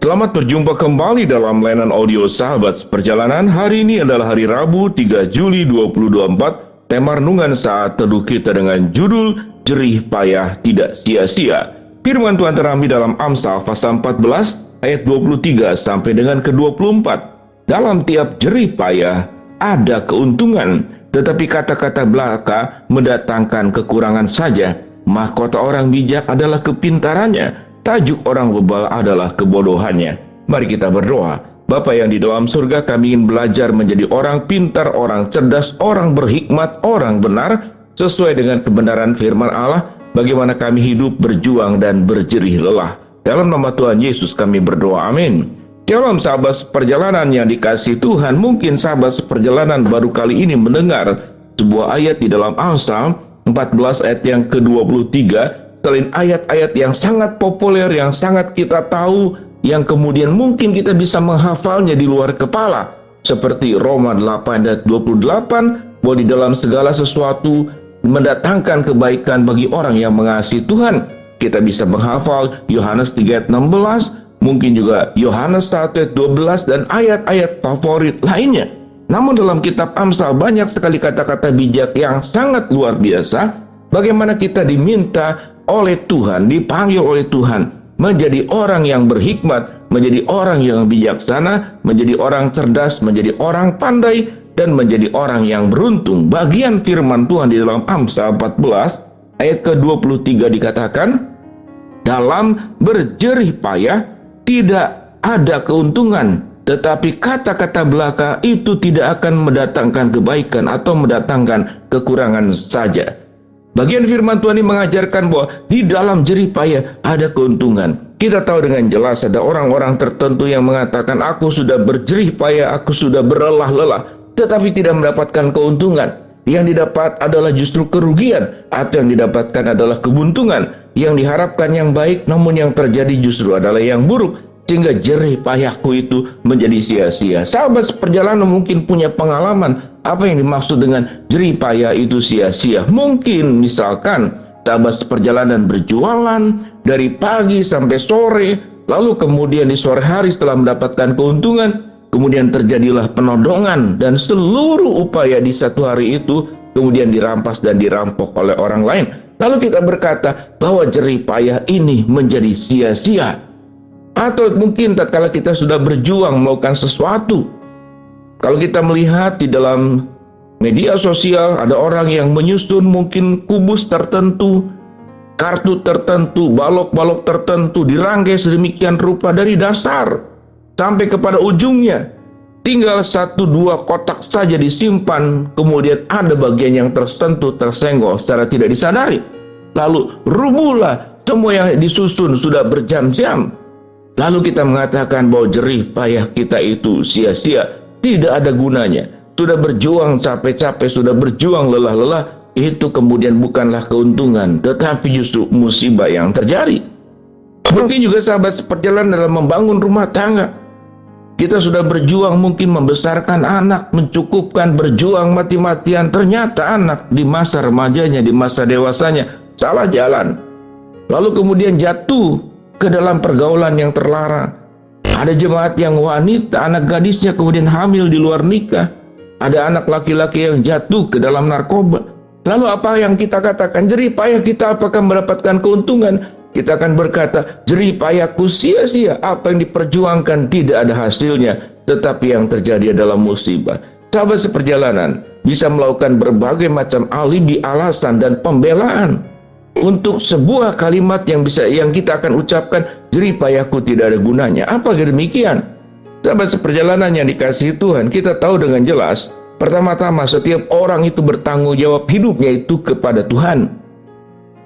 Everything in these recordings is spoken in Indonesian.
Selamat berjumpa kembali dalam layanan audio Sahabat Perjalanan. Hari ini adalah hari Rabu 3 Juli 2024. Tema renungan saat teduh kita dengan judul Jerih Payah Tidak Sia-sia. Firman Tuhan terambil dalam Amsal pasal 14 ayat 23 sampai dengan ke-24. Dalam tiap jerih payah ada keuntungan, tetapi kata-kata belaka mendatangkan kekurangan saja. Mahkota orang bijak adalah kepintarannya, tajuk orang bebal adalah kebodohannya. Mari kita berdoa. Bapa yang di dalam surga, kami ingin belajar menjadi orang pintar, orang cerdas, orang berhikmat, orang benar, sesuai dengan kebenaran firman Allah. Bagaimana kami hidup, berjuang, dan berjerih lelah. Dalam nama Tuhan Yesus kami berdoa, amin. Shalom sahabat perjalanan yang dikasihi Tuhan. Mungkin sahabat perjalanan baru kali ini mendengar sebuah ayat di dalam Amsal 14 ayat yang ke-23. Selain ayat-ayat yang sangat populer, yang sangat kita tahu, yang kemudian mungkin kita bisa menghafalnya di luar kepala, seperti Roma 8 ayat 28, bahwa di dalam segala sesuatu mendatangkan kebaikan bagi orang yang mengasihi Tuhan. Kita bisa menghafal Yohanes 3 ayat 16, mungkin juga Yohanes 1 ayat 12, dan ayat-ayat favorit lainnya. Namun dalam kitab Amsal banyak sekali kata-kata bijak yang sangat luar biasa. Bagaimana kita diminta oleh Tuhan, dipanggil oleh Tuhan menjadi orang yang berhikmat, menjadi orang yang bijaksana, menjadi orang cerdas, menjadi orang pandai, dan menjadi orang yang beruntung. Bagian firman Tuhan di dalam Amsal 14 ayat ke-23 dikatakan, dalam berjerih payah tidak ada keuntungan, tetapi kata-kata belaka itu tidak akan mendatangkan kebaikan atau mendatangkan kekurangan saja. Bagian firman Tuhan ini mengajarkan bahwa di dalam jerih payah ada keuntungan. Kita tahu dengan jelas ada orang-orang tertentu yang mengatakan, aku sudah berjerih payah, aku sudah berlelah-lelah, tetapi tidak mendapatkan keuntungan. Yang didapat adalah justru kerugian, atau yang didapatkan adalah kebuntungan. Yang diharapkan yang baik, namun yang terjadi justru adalah yang buruk, sehingga jerih payahku itu menjadi sia-sia. Sahabat perjalanan mungkin punya pengalaman apa yang dimaksud dengan jerih payah itu sia-sia. Mungkin misalkan sahabat perjalanan berjualan dari pagi sampai sore, lalu kemudian di sore hari setelah mendapatkan keuntungan, kemudian terjadilah penodongan, dan seluruh upaya di satu hari itu kemudian dirampas dan dirampok oleh orang lain. Lalu kita berkata bahwa jerih payah ini menjadi sia-sia. Atau mungkin tatkala kita sudah berjuang melakukan sesuatu, kalau kita melihat di dalam media sosial ada orang yang menyusun mungkin kubus tertentu, kartu tertentu, balok-balok tertentu, dirangkai sedemikian rupa dari dasar sampai kepada ujungnya. Tinggal 1-2 kotak saja disimpan, kemudian ada bagian yang tersentuh, tersenggol secara tidak disadari. Lalu rubuhlah semua yang disusun sudah berjam-jam. Lalu kita mengatakan bahwa jerih payah kita itu sia-sia, tidak ada gunanya. Sudah berjuang capek-capek, sudah berjuang lelah-lelah, itu kemudian bukanlah keuntungan, tetapi justru musibah yang terjadi. Mungkin juga sahabat seperjalanan dalam membangun rumah tangga. Kita sudah berjuang mungkin membesarkan anak, mencukupkan, berjuang mati-matian. Ternyata anak di masa remajanya, di masa dewasanya, salah jalan. Lalu kemudian jatuh ke dalam pergaulan yang terlarang. Ada jemaat yang wanita, anak gadisnya kemudian hamil di luar nikah. Ada anak laki-laki yang jatuh ke dalam narkoba. Lalu apa yang kita katakan? Jerih payah kita apakah mendapatkan keuntungan? Kita akan berkata, jerih payahku sia-sia. Apa yang diperjuangkan tidak ada hasilnya, tetapi yang terjadi adalah musibah. Sahabat seperjalanan bisa melakukan berbagai macam alibi, alasan, dan pembelaan untuk sebuah kalimat yang kita akan ucapkan, jerih payahku tidak ada gunanya. Apa demikian? Sahabat seperjalanan yang dikasihi Tuhan, kita tahu dengan jelas, pertama-tama setiap orang itu bertanggung jawab hidupnya itu kepada Tuhan.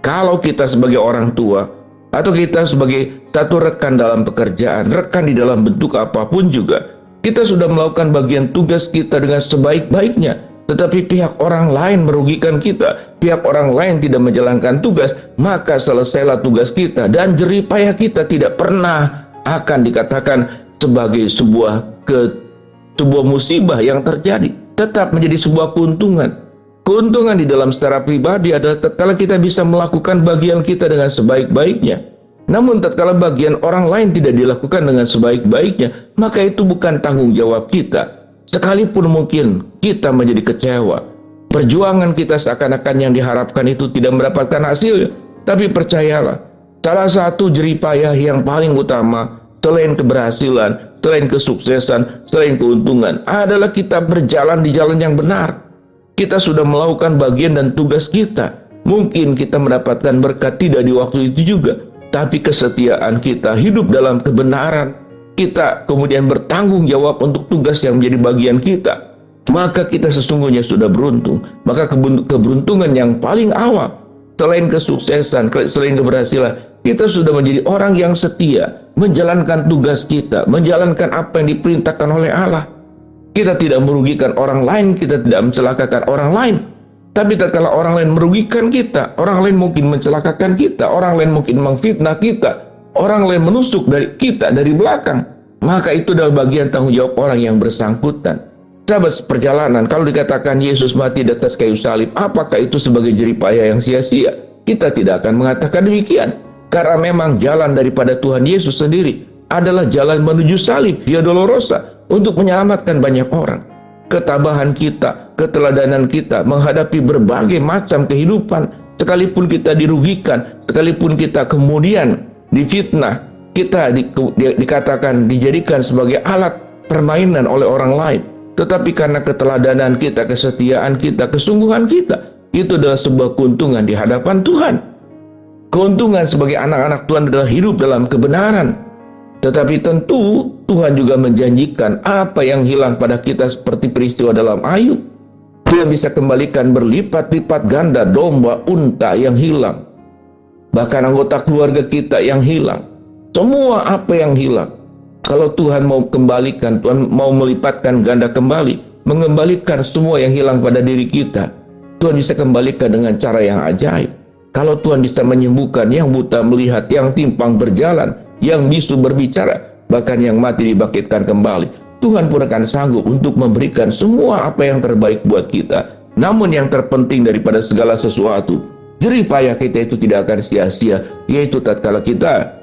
Kalau kita sebagai orang tua, atau kita sebagai satu rekan dalam pekerjaan, rekan di dalam bentuk apapun juga, kita sudah melakukan bagian tugas kita dengan sebaik-baiknya, tetapi pihak orang lain merugikan kita, pihak orang lain tidak menjalankan tugas, maka selesailah tugas kita, dan jerih payah kita tidak pernah akan dikatakan sebagai sebuah musibah yang terjadi, tetap menjadi sebuah keuntungan. Keuntungan di dalam secara pribadi adalah tatkala kita bisa melakukan bagian kita dengan sebaik-baiknya. Namun tatkala bagian orang lain tidak dilakukan dengan sebaik-baiknya, maka itu bukan tanggung jawab kita. Sekalipun mungkin kita menjadi kecewa, perjuangan kita seakan-akan yang diharapkan itu tidak mendapatkan hasil. Tapi percayalah, salah satu jerih payah yang paling utama selain keberhasilan, selain kesuksesan, selain keuntungan adalah kita berjalan di jalan yang benar. Kita sudah melakukan bagian dan tugas kita. Mungkin kita mendapatkan berkat tidak di waktu itu juga, tapi kesetiaan kita hidup dalam kebenaran. Kita kemudian bertanggung jawab untuk tugas yang menjadi bagian kita. Maka kita sesungguhnya sudah beruntung. Maka keberuntungan yang paling awal, selain kesuksesan, selain keberhasilan, kita sudah menjadi orang yang setia, menjalankan tugas kita, menjalankan apa yang diperintahkan oleh Allah. Kita tidak merugikan orang lain, kita tidak mencelakakan orang lain. Tapi tatkala orang lain merugikan kita, orang lain mungkin mencelakakan kita, orang lain mungkin memfitnah kita, orang lain menusuk kita dari belakang, maka itu adalah bagian tanggung jawab orang yang bersangkutan. Sahabat seperjalanan, kalau dikatakan Yesus mati di atas kayu salib, apakah itu sebagai jerih payah yang sia-sia? Kita tidak akan mengatakan demikian. Karena memang jalan daripada Tuhan Yesus sendiri adalah jalan menuju salib, Via Dolorosa, untuk menyelamatkan banyak orang. Ketabahan kita, keteladanan kita menghadapi berbagai macam kehidupan, sekalipun kita dirugikan, sekalipun kita kemudian difitnah, kita dikatakan dijadikan sebagai alat permainan oleh orang lain. Tetapi karena keteladanan kita, kesetiaan kita, kesungguhan kita, itu adalah sebuah keuntungan di hadapan Tuhan. Keuntungan sebagai anak-anak Tuhan adalah hidup dalam kebenaran. Tetapi tentu Tuhan juga menjanjikan apa yang hilang pada kita seperti peristiwa dalam Ayub. Tuhan bisa kembalikan berlipat-lipat ganda domba, unta yang hilang. Bahkan anggota keluarga kita yang hilang. Semua apa yang hilang. Kalau Tuhan mau kembalikan, Tuhan mau melipatkan ganda kembali, mengembalikan semua yang hilang pada diri kita, Tuhan bisa kembalikan dengan cara yang ajaib. Kalau Tuhan bisa menyembuhkan yang buta melihat, yang timpang berjalan, yang bisu berbicara, bahkan yang mati dibangkitkan kembali, Tuhan pun akan sanggup untuk memberikan semua apa yang terbaik buat kita. Namun yang terpenting daripada segala sesuatu, jerih payah kita itu tidak akan sia-sia, yaitu tatkala kita,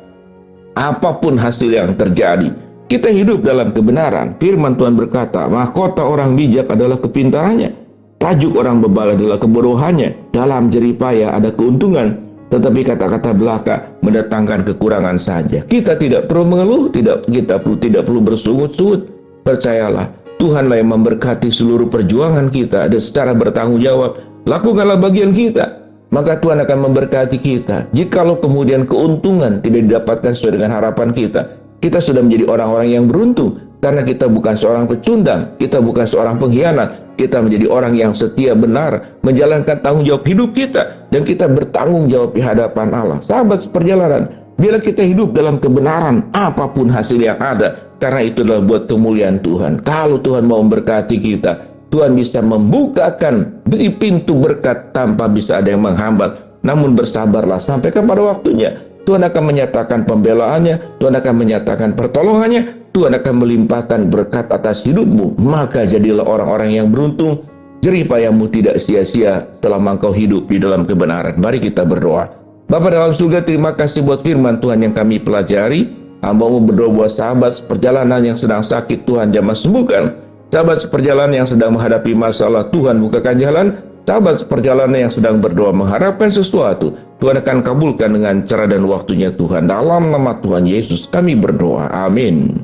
apapun hasil yang terjadi, kita hidup dalam kebenaran. Firman Tuhan berkata, mahkota orang bijak adalah kepintarannya, tajuk orang bebal adalah kebodohannya. Dalam jerih payah ada keuntungan, tetapi kata-kata belaka mendatangkan kekurangan saja. Kita tidak perlu mengeluh, kita tidak perlu bersungut-sungut. Percayalah, Tuhanlah yang memberkati seluruh perjuangan kita dan secara bertanggung jawab. Lakukanlah bagian kita, maka Tuhan akan memberkati kita. Jikalau kemudian keuntungan tidak didapatkan sesuai dengan harapan kita, kita sudah menjadi orang-orang yang beruntung. Karena kita bukan seorang pecundang, kita bukan seorang pengkhianat, kita menjadi orang yang setia benar, menjalankan tanggung jawab hidup kita, dan kita bertanggung jawab di hadapan Allah. Sahabat seperjalanan, bila kita hidup dalam kebenaran, apapun hasil yang ada, karena itu adalah buat kemuliaan Tuhan. Kalau Tuhan mau memberkati kita, Tuhan bisa membukakan pintu berkat tanpa bisa ada yang menghambat. Namun bersabarlah sampai kepada waktunya. Tuhan akan menyatakan pembelaannya, Tuhan akan menyatakan pertolongannya, Tuhan akan melimpahkan berkat atas hidupmu. Maka jadilah orang-orang yang beruntung. Jerih payahmu tidak sia-sia selama engkau hidup di dalam kebenaran. Mari kita berdoa. Bapa dalam surga, terima kasih buat firman Tuhan yang kami pelajari. Hamba-Mu berdoa buat sahabat seperjalanan yang sedang sakit, Tuhan jamah sembuhkan. Sahabat seperjalanan yang sedang menghadapi masalah, Tuhan bukakan jalan. Sahabat seperjalanan yang sedang berdoa mengharapkan sesuatu, Tuhan akan kabulkan dengan cara dan waktunya Tuhan. Dalam nama Tuhan Yesus kami berdoa. Amin.